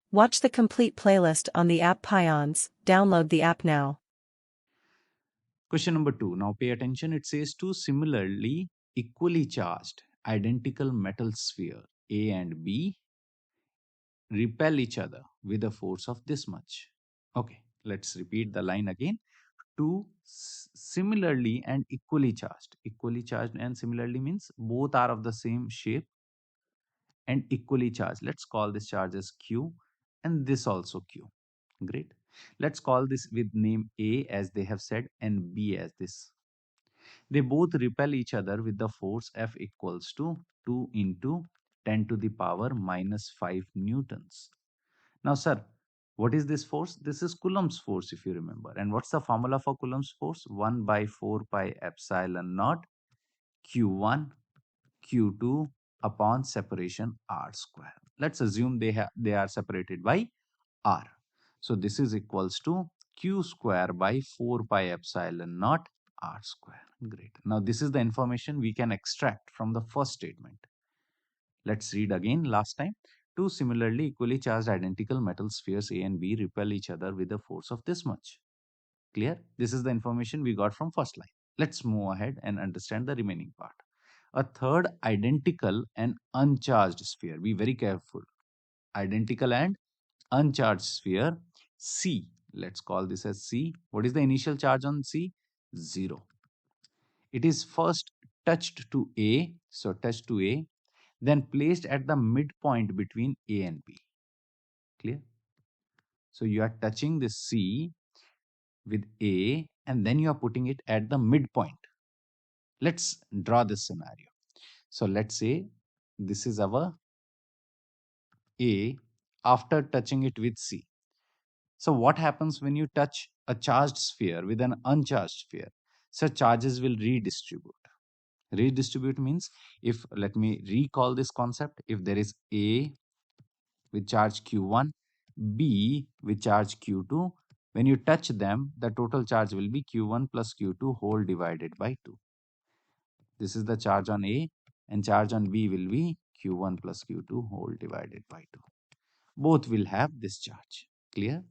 Watch the complete playlist on the app Pions. Download the app now. Question number 2. Now pay attention. It says two similarly equally charged identical metal sphere A and B repel each other with a force of this much. Okay, let's repeat the line again. Two similarly and equally charged. Equally charged and similarly means both are of the same shape and equally charged. Let's call this charge as Q and this also Q. Great. Let's call this with name A as they have said and B as this. They both repel each other with the force F equals to 2 into 10 to the power minus 5 newtons. Now, sir, what is this force? This is Coulomb's force, if you remember. And what's the formula for Coulomb's force? 1 by 4 pi epsilon naught Q1 Q2 upon separation R square. Let's assume they are separated by R. So this is equals to Q square by 4 pi epsilon naught R square. Great. Now this is the information we can extract from the first statement. Let's read again last time. Two similarly equally charged identical metal spheres A and B repel each other with a force of this much. Clear? This is the information we got from first line. Let's move ahead and understand the remaining part. A third identical and uncharged sphere. Be very careful. Identical and uncharged sphere C. Let's call this as C. What is the initial charge on C? 0. It is first touched to A. So touched to A. Then placed at the midpoint between A and B. Clear? So you are touching this C with A and then you are putting it at the midpoint. Let's draw this scenario. So let's say this is our A after touching it with C. So what happens when you touch a charged sphere with an uncharged sphere? So charges will redistribute. Redistribute means, if let me recall this concept, if there is A with charge Q1, B with charge Q2, when you touch them, the total charge will be Q1 plus Q2 whole divided by 2. This is the charge on A and charge on B will be Q1 plus Q2 whole divided by 2. Both will have this charge. Clear?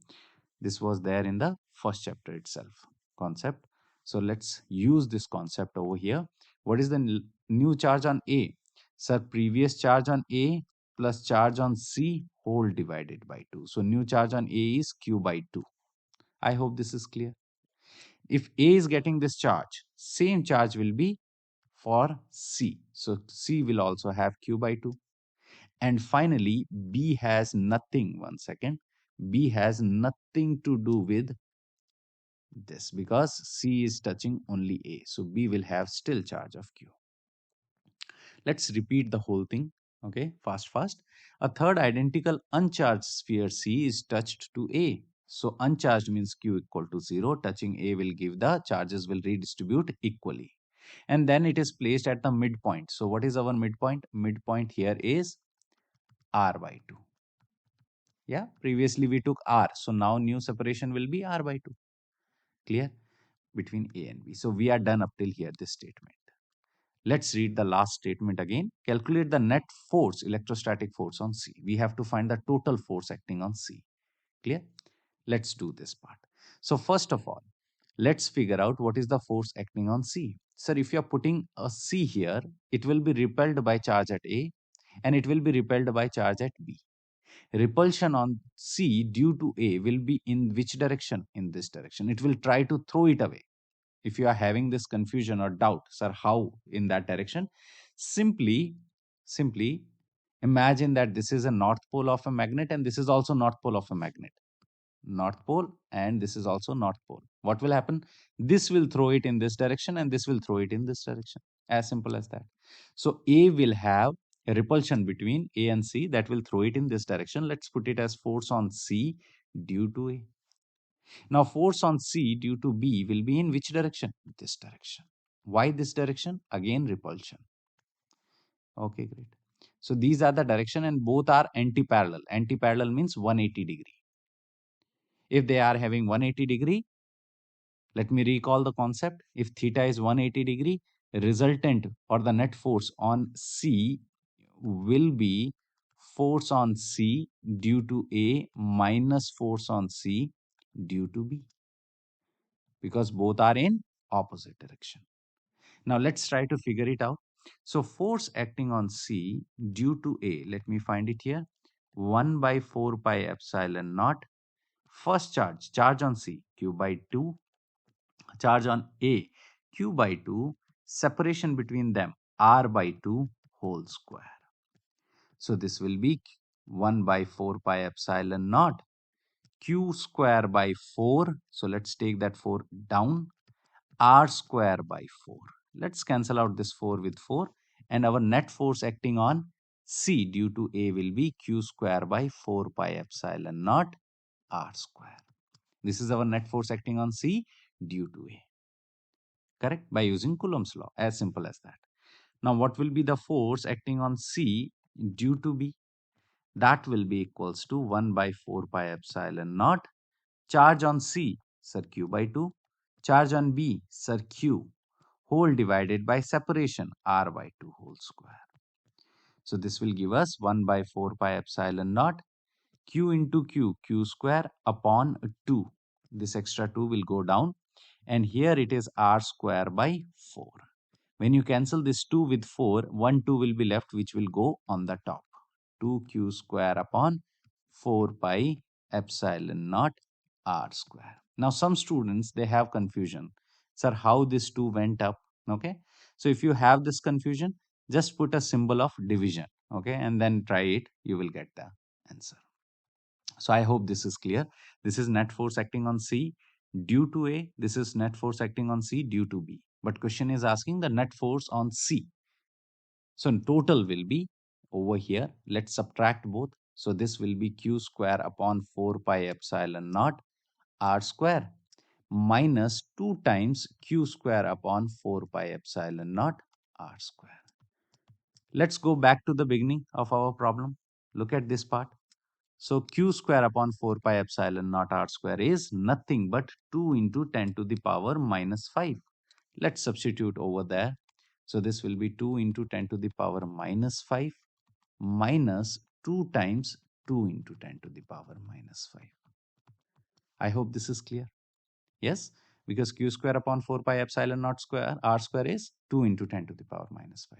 This was there in the first chapter itself, concept. So let's use this concept over here. What is the new charge on A? Sir, previous charge on A plus charge on C whole divided by 2. So new charge on A is Q by 2. I hope this is clear. If A is getting this charge, same charge will be for C. So C will also have Q by 2. And finally, B has nothing, one second, B has nothing to do with this because C is touching only A. So B will have still charge of Q. Let's repeat the whole thing. Okay, fast. A third identical uncharged sphere C is touched to A. So uncharged means Q equal to 0. Touching A will give the charges will redistribute equally. And then it is placed at the midpoint. So what is our midpoint? Midpoint here is R by 2. Yeah, previously we took R. So now new separation will be R by 2. Clear? Between A and B. So we are done up till here, this statement. Let's read the last statement again. Calculate the net force, electrostatic force on C. We have to find the total force acting on C. Clear? Let's do this part. So first of all, let's figure out what is the force acting on C. Sir, if you are putting a C here, it will be repelled by charge at A and it will be repelled by charge at B. Repulsion on C due to A will be in which direction? In this direction. It will try to throw it away. If you are having this confusion or doubt, sir, how in that direction? Simply imagine that this is a north pole of a magnet and this is also north pole of a magnet. North pole and this is also north pole. What will happen? This will throw it in this direction and this will throw it in this direction. As simple as that. So A will have a repulsion between A and C that will throw it in this direction. Let's put it as force on C due to A. Now force on C due to B will be in which direction? This direction. Why this direction? Again repulsion. Okay, great. So these are the direction and both are anti-parallel. Anti-parallel means 180 degree. If they are having 180 degree, let me recall the concept. If theta is 180 degree, resultant or the net force on C will be force on C due to A minus force on C due to B, because both are in opposite direction. Now let's try to figure it out. So force acting on C due to A, let me find it here, 1 by 4 pi epsilon naught. First charge, charge on C, Q by 2, charge on A, Q by 2, separation between them, R by 2 whole square. So this will be 1 by 4 pi epsilon naught, Q square by 4. So let's take that 4 down, R square by 4. Let's cancel out this 4 with 4, and our net force acting on C due to A will be Q square by 4 pi epsilon naught R square. This is our net force acting on C due to A. Correct? By using Coulomb's law. As simple as that. Now what will be the force acting on C due to B? That will be equals to 1 by 4 pi epsilon naught. Charge on C, sir, Q by 2. Charge on B, sir, Q, whole divided by separation, R by 2 whole square. So this will give us 1 by 4 pi epsilon naught, Q into Q, Q square upon 2. This extra 2 will go down, and here it is R square by 4. When you cancel this 2 with 4, 1 2 will be left, which will go on the top. 2Q square upon 4 pi epsilon naught R square. Now some students, they have confusion. Sir, how this 2 went up? Okay. So if you have this confusion, just put a symbol of division. Okay. And then try it. You will get the answer. So I hope this is clear. This is net force acting on C due to A. This is net force acting on C due to B. But question is asking the net force on C. So total will be over here. Let's subtract both. So this will be Q square upon 4 pi epsilon naught R square minus 2 times Q square upon 4 pi epsilon naught R square. Let's go back to the beginning of our problem. Look at this part. So Q square upon 4 pi epsilon naught R square is nothing but 2 into 10 to the power minus 5. Let's substitute over there. So this will be 2 into 10 to the power minus 5 minus 2 times 2 into 10 to the power minus 5. I hope this is clear. Yes, because Q square upon 4 pi epsilon naught square R square is 2 into 10 to the power minus 5.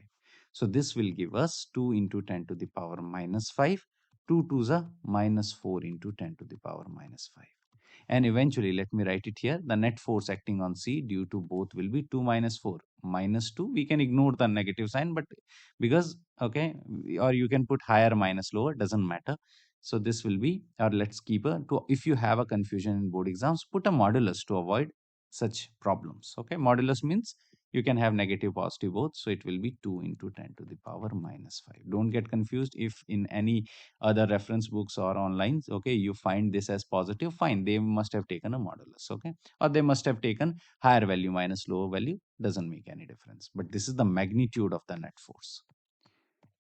So this will give us 2 into 10 to the power minus 5. 2 2s are minus 4 into 10 to the power minus 5. And eventually, let me write it here. The net force acting on C due to both will be 2 minus 4. Minus 2, we can ignore the negative sign, but because, okay, or you can put higher minus lower, doesn't matter. So this will be, or let's keep if you have a confusion in board exams, put a modulus to avoid such problems. Okay, modulus means you can have negative, positive both. So it will be 2 into 10 to the power minus 5. Don't get confused if in any other reference books or online, okay, you find this as positive, fine. They must have taken a modulus, okay, or they must have taken higher value minus lower value. Doesn't make any difference. But this is the magnitude of the net force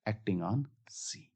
acting on C.